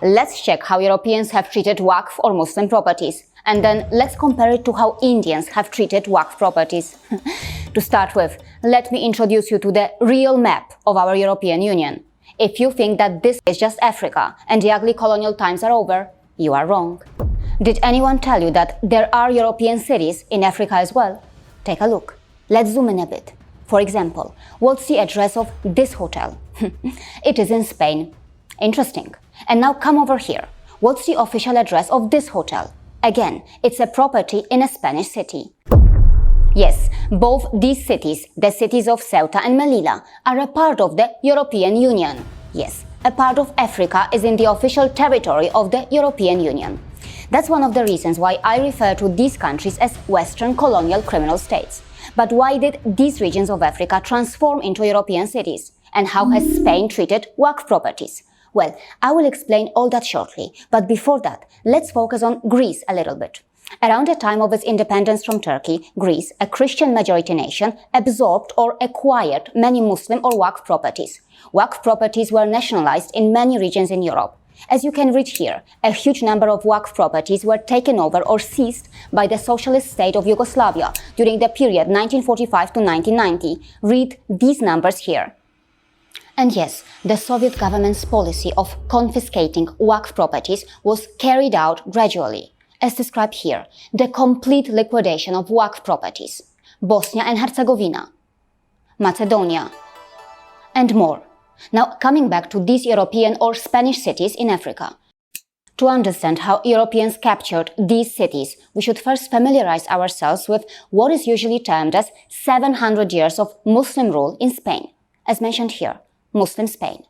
Let's check how Europeans have treated WAQF or Muslim properties, and then let's compare it to how Indians have treated WAQF properties. To start with, let me introduce you to the real map of our European Union. If you think that this is just Africa and the ugly colonial times are over, you are wrong. Did anyone tell you that there are European cities in Africa as well? Take a look. Let's zoom in a bit. For example, what's the address of this hotel? It is in Spain. Interesting. And now come over here. What's the official address of this hotel? Again, it's a property in a Spanish city. Yes, both these cities, the cities of Ceuta and Melilla, are a part of the European Union. Yes, a part of Africa is in the official territory of the European Union. That's one of the reasons why I refer to these countries as Western colonial criminal states. But why did these regions of Africa transform into European cities? And how has Spain treated WAQF properties? Well, I will explain all that shortly, but before that, let's focus on Greece a little bit. Around the time of its independence from Turkey, Greece, a Christian majority nation, absorbed or acquired many Muslim or WAQF properties. WAQF properties were nationalized in many regions in Europe. As you can read here, a huge number of WAQF properties were taken over or seized by the socialist state of Yugoslavia during the period 1945 to 1990. Read these numbers here. And yes, the Soviet government's policy of confiscating WAQF properties was carried out gradually. As described here, the complete liquidation of WAQF properties, Bosnia and Herzegovina, Macedonia, and more. Now, coming back to these European or Spanish cities in Africa. To understand how Europeans captured these cities, we should first familiarize ourselves with what is usually termed as 700 years of Muslim rule in Spain. As mentioned here, Muslim Spain.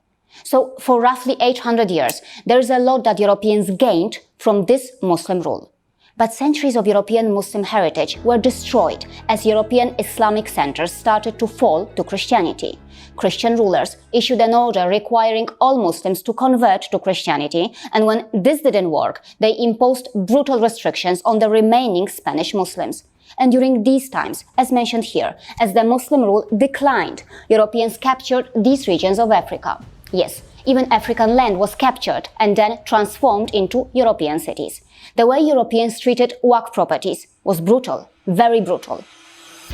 So, for roughly 800 years, there is a lot that Europeans gained from this Muslim rule. But centuries of European Muslim heritage were destroyed as European Islamic centers started to fall to Christianity. Christian rulers issued an order requiring all Muslims to convert to Christianity, and when this didn't work, they imposed brutal restrictions on the remaining Spanish Muslims. And during these times, as mentioned here, as the Muslim rule declined, Europeans captured these regions of Africa. Yes, even African land was captured and then transformed into European cities. The way Europeans treated WAQF properties was brutal, very brutal.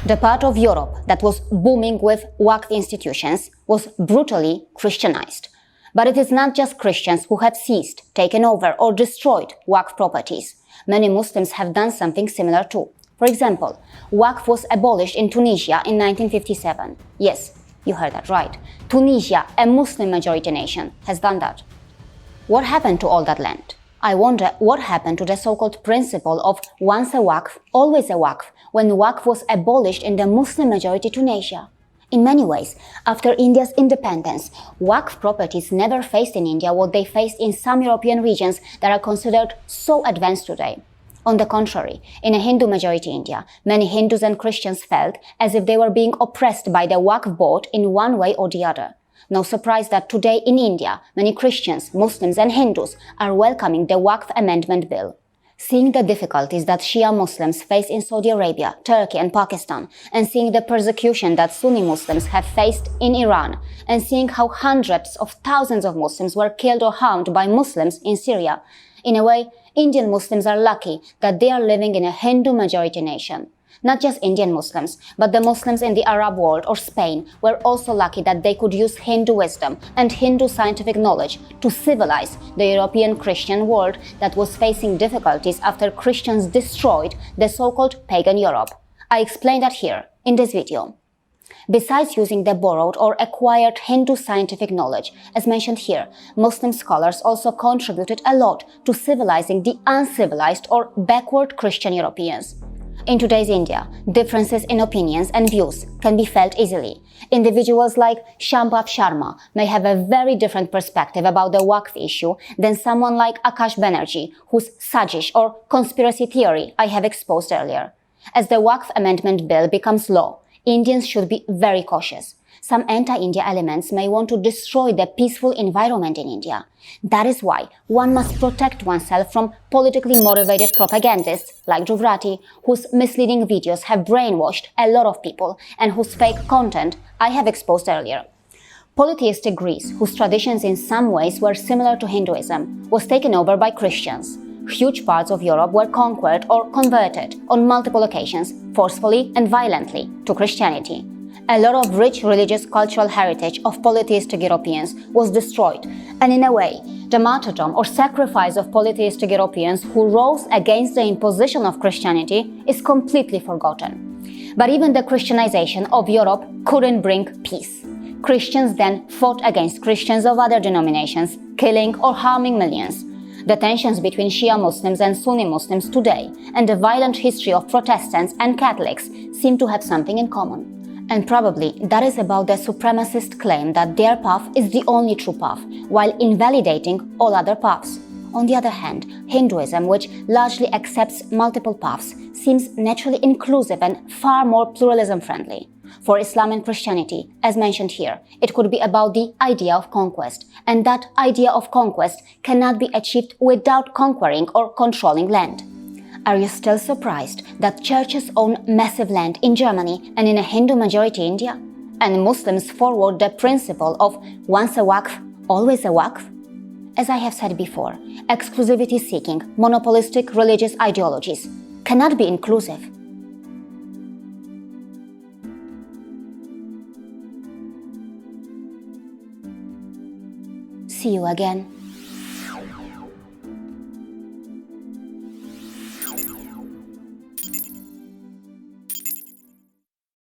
The part of Europe that was booming with WAQF institutions was brutally Christianized. But it is not just Christians who have seized, taken over or destroyed WAQF properties. Many Muslims have done something similar too. For example, WAQF was abolished in Tunisia in 1957. Yes, you heard that right. Tunisia, a Muslim majority nation, has done that. What happened to all that land? I wonder what happened to the so-called principle of once a WAQF, always a WAQF, when WAQF was abolished in the Muslim majority Tunisia. In many ways, after India's independence, WAQF properties never faced in India what they faced in some European regions that are considered so advanced today. On the contrary, in a Hindu-majority India, many Hindus and Christians felt as if they were being oppressed by the WAQF board in one way or the other. No surprise that today in India, many Christians, Muslims and Hindus are welcoming the WAQF Amendment Bill. Seeing the difficulties that Shia Muslims face in Saudi Arabia, Turkey and Pakistan, and seeing the persecution that Sunni Muslims have faced in Iran, and seeing how hundreds of thousands of Muslims were killed or harmed by Muslims in Syria, in a way, Indian Muslims are lucky that they are living in a Hindu-majority nation. Not just Indian Muslims, but the Muslims in the Arab world or Spain were also lucky that they could use Hindu wisdom and Hindu scientific knowledge to civilize the European Christian world that was facing difficulties after Christians destroyed the so-called pagan Europe. I explained that here in this video. Besides using the borrowed or acquired Hindu scientific knowledge, as mentioned here, Muslim scholars also contributed a lot to civilizing the uncivilized or backward Christian Europeans. In today's India, differences in opinions and views can be felt easily. Individuals like Shambhav Sharma may have a very different perspective about the WAQF issue than someone like Akash Banerjee, whose sajish or conspiracy theory I have exposed earlier. As the WAQF Amendment Bill becomes law, Indians should be very cautious. Some anti-India elements may want to destroy the peaceful environment in India. That is why one must protect oneself from politically motivated propagandists like Dhruv Rathee, whose misleading videos have brainwashed a lot of people and whose fake content I have exposed earlier. Polytheistic Greece, whose traditions in some ways were similar to Hinduism, was taken over by Christians. Huge parts of Europe were conquered or converted on multiple occasions, forcefully and violently, to Christianity. A lot of rich religious cultural heritage of polytheistic Europeans was destroyed, and in a way, the martyrdom or sacrifice of polytheistic Europeans who rose against the imposition of Christianity is completely forgotten. But even the Christianization of Europe couldn't bring peace. Christians then fought against Christians of other denominations, killing or harming millions. The tensions between Shia Muslims and Sunni Muslims today and the violent history of Protestants and Catholics seem to have something in common. And probably that is about the supremacist claim that their path is the only true path, while invalidating all other paths. On the other hand, Hinduism, which largely accepts multiple paths, seems naturally inclusive and far more pluralism-friendly. For Islam and Christianity, as mentioned here, it could be about the idea of conquest, and that idea of conquest cannot be achieved without conquering or controlling land. Are you still surprised that churches own massive land in Germany and in a Hindu-majority India? And Muslims forward the principle of once a waqf, always a waqf? As I have said before, exclusivity-seeking, monopolistic religious ideologies cannot be inclusive. See you again.